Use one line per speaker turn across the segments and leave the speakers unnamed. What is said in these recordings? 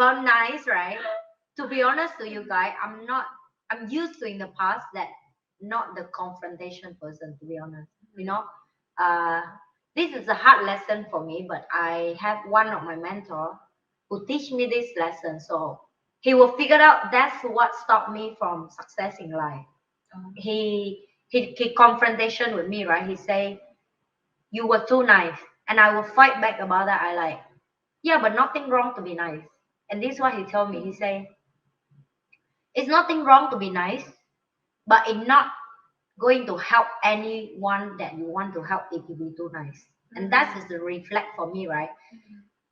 about nice, right? To be honest to you guys, I'm used to in the past that not the confrontation person, to be honest. You know, uh, this is a hard lesson for me, but I have one of my mentor who teach me this lesson. So he will figure out that's what stopped me from success in life. He confrontation with me, right? He say, you were too nice. And I will fight back about that. I like, yeah, but nothing wrong to be nice. And this is what he told me. He say, it's nothing wrong to be nice, but it's not going to help anyone that you want to help if you be too nice. And that is the reflect for me, right?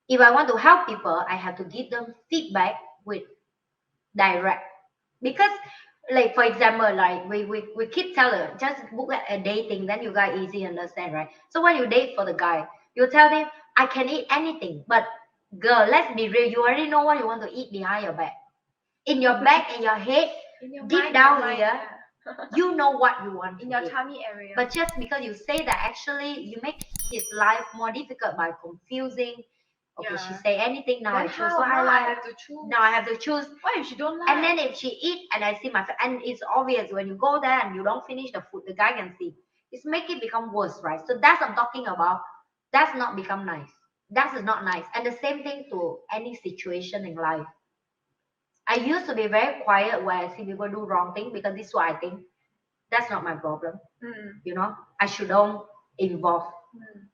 If I want to help people, I have to give them feedback with direct. Because like for example, like we keep telling just book at a dating, then you guys easy understand, right? So when you date for the guy, you tell him I can eat anything, but girl, let's be real, you already know what you want to eat behind your back. In your back, in your head,
In your
deep
mind,
down
your
here, you know what you want
in
to
your
eat.
tummy area.
But just because you say that, actually you make his life more difficult by confusing. Okay, she say anything, now
then
I choose
how?
what I
Now I
like.
have to choose.
Now I have to choose.
What if she don't like?
And then if she eat and I see my and it's obvious when you go there and you don't finish the food, the guy can see. It's make it become worse, right? So that's what I'm talking about. That's not become nice. That is not nice. And the same thing to any situation in life. I used to be very quiet when I see people do wrong thing because this is what I think. That's not my problem. You know, I shouldn't involve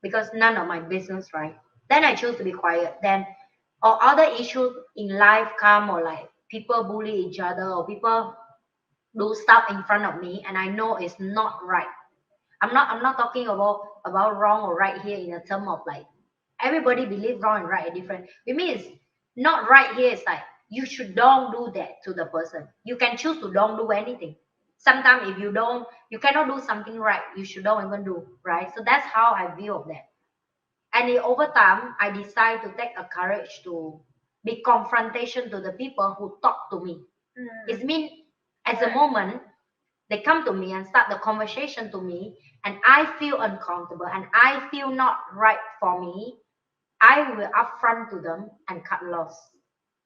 because none of my business, right? Then I choose to be quiet. Then or other issues in life come, or like people bully each other or people do stuff in front of me and I know it's not right. I'm not talking about wrong or right here in the term of like everybody believe wrong and right are different. With me it's not right here, it's like you should don't do that to the person. You can choose to don't do anything. Sometimes if you cannot do something right, you should don't even do, right? So that's how I view of that. And over time, I decide to take a courage to be confrontation to the people who talk to me. It means at the moment they come to me and start the conversation to me, and I feel uncomfortable and I feel not right for me, I will upfront to them and cut loss.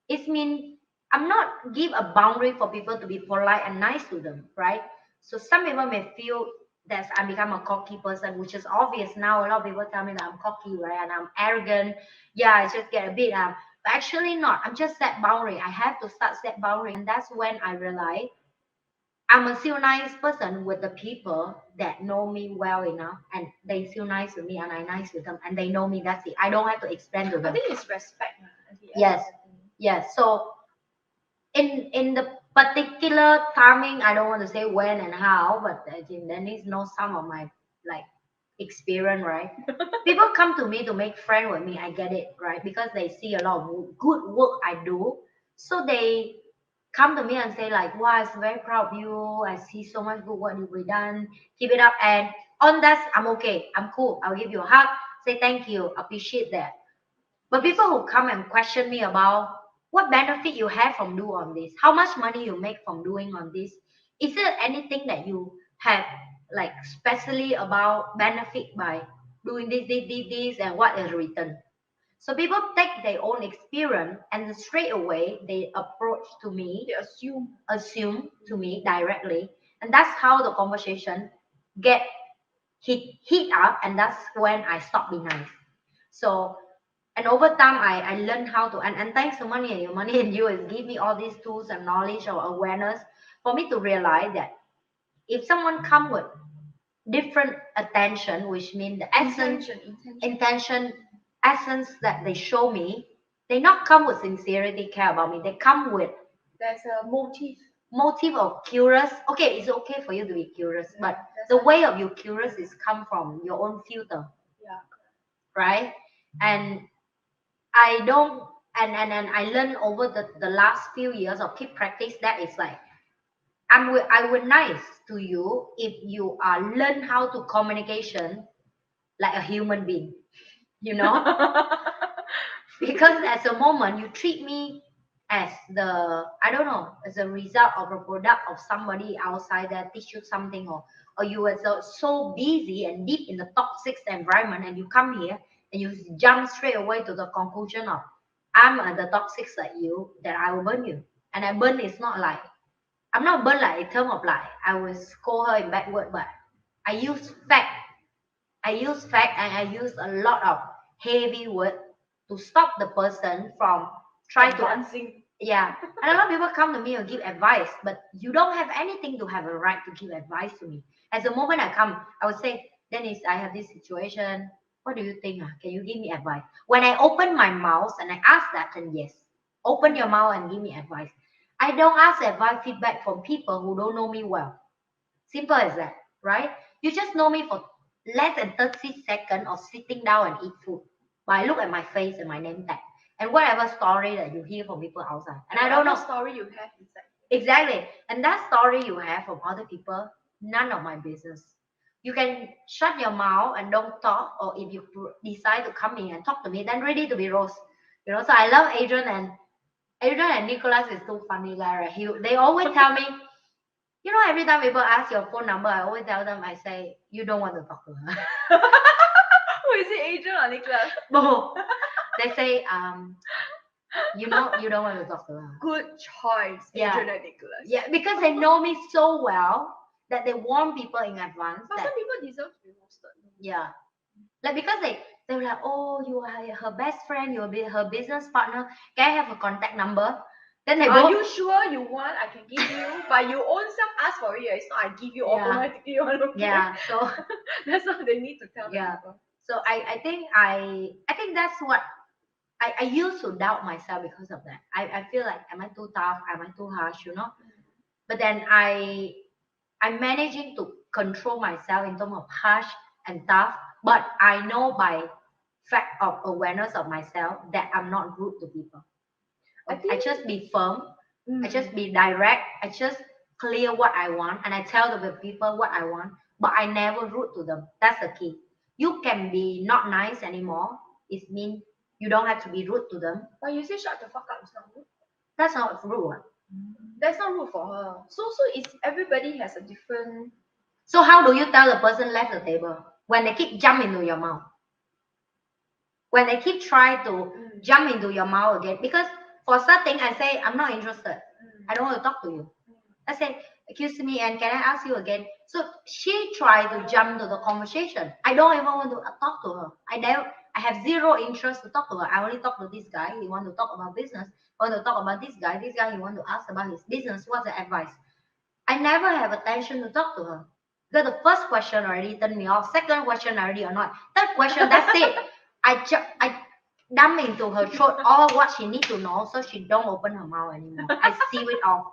It means I'm not give a boundary for people to be polite and nice to them, right? So some people may feel that I become a cocky person, which is obvious now. A lot of people tell me that I'm cocky, right? And I'm arrogant. Yeah, I just get a bit but actually not. I'm just set boundary. I have to start set boundary. And that's when I realize I'm a still nice person with the people that know me well enough and they still nice with me and I nice with them and they know me, that's it. I don't have to explain to
I
them.
think it's respect.
Yes. Yes. So in the particular timing, I don't want to say when and how, but I think Denise knows some of my like experience, right? People come to me to make friend with me. I get it, right? Because they see a lot of good work I do, so they come to me and say like, "Wow, I'm very proud of you. I see so much good work you've done. Keep it up." And on that, I'm okay. I'm cool. I'll give you a hug. Say thank you. Appreciate that. But people who come and question me about what benefit you have from doing on this, how much money you make from doing on this, is there anything that you have like specially about benefit by doing this, and what is return? So people take their own experience and straight away they approach to me,
They
assume to me directly, and that's how the conversation get heat up, and that's when I stop being nice. So and over time I learned how to and thanks to money and your money and you is give me all these tools and knowledge or awareness for me to realize that if someone come with different attention, which means the essence intention essence that they show me, they not come with sincerity care about me, they come with
there's a
motive of curious. Okay, it's okay for you to be curious, but the way of you curious is come from your own filter, right? And I don't and I learned over the last few years of keep practice that it's like I would nice to you if you are learn how to communication like a human being, you know. Because at the moment you treat me as the I don't know as a result of a product of somebody outside that teach you something, or you are so busy and deep in the toxic environment and you come here and you jump straight away to the conclusion of I'm the toxic like you, then I will burn you. And I burn is not like, I'm not burn like in term of like, I will scold her in bad word, but I use fact. I use fact and I use a lot of heavy word to stop the person from trying to,
Advancing.
yeah. And a lot of people come to me and give advice, but you don't have anything to have a right to give advice to me. As the moment I come, I would say, Dennis, I have this situation. What do you think? Can you give me advice? When I open my mouth and I ask that, then yes, open your mouth and give me advice. I don't ask advice feedback from people who don't know me well. Simple as that, right? You just know me for less than 30 seconds of sitting down and eat food. But I look at my face and my name tag and whatever story that you hear from people outside. And I don't know.
Story you have inside.
Exactly. And that story you have from other people, none of my business. You can shut your mouth and don't talk, or if you decide to come in and talk to me, then ready to be roast. You know, so I love Adrian and Nicholas is so funny guy, right? They always tell me, you know, every time people ask your phone number, I always tell them, I say, you don't want to talk to her.
Who is it, Adrian or Nicholas?
No. They say, you know, you don't want to talk to her.
Good choice,
Yeah.
Adrian and Nicholas.
Yeah, because they know me so well that they warn people in advance.
But
That,
some people deserve to be roasted.
yeah. Like because they were like, oh, you are her best friend, you'll be her business partner. Can I have her contact number? Then they
Are
both,
you sure you want? I can give you, but you own self ask for it. It's not I give you
Yeah.
automatically. Okay?
yeah. So
That's what they need to tell
Yeah.
the people.
so I think that's what I used to doubt myself because of that. I feel like, am I too tough? Am I too harsh? You know? But then I'm managing to control myself in terms of harsh and tough. But I know by fact of awareness of myself that I'm not rude to people. I just be firm. I just be direct. I just clear what I want, and I tell the people what I want. But I never rude to them. That's the key. You can be not nice anymore. It means you don't have to be rude to them.
But you say shut the fuck up, it's not rude.
That's not rude.
That's not rude for her. So it's everybody has a different.
So how do you tell the person left the table when they keep jump into your mouth? When they keep trying to jump into your mouth again, because for starting, I say I'm not interested. I don't want to talk to you. I say, excuse me, and can I ask you again? So she tried to jump to the conversation. I don't even want to talk to her. I have zero interest to talk to her. I only talk to this guy. He want to talk about business. I want to talk about this guy. This guy, he want to ask about his business. What's the advice? I never have attention to talk to her. Because the first question already turned me off. Second question already annoyed. Third question, that's it. I dump into her throat all what she need to know, so she don't open her mouth anymore. I seal it off.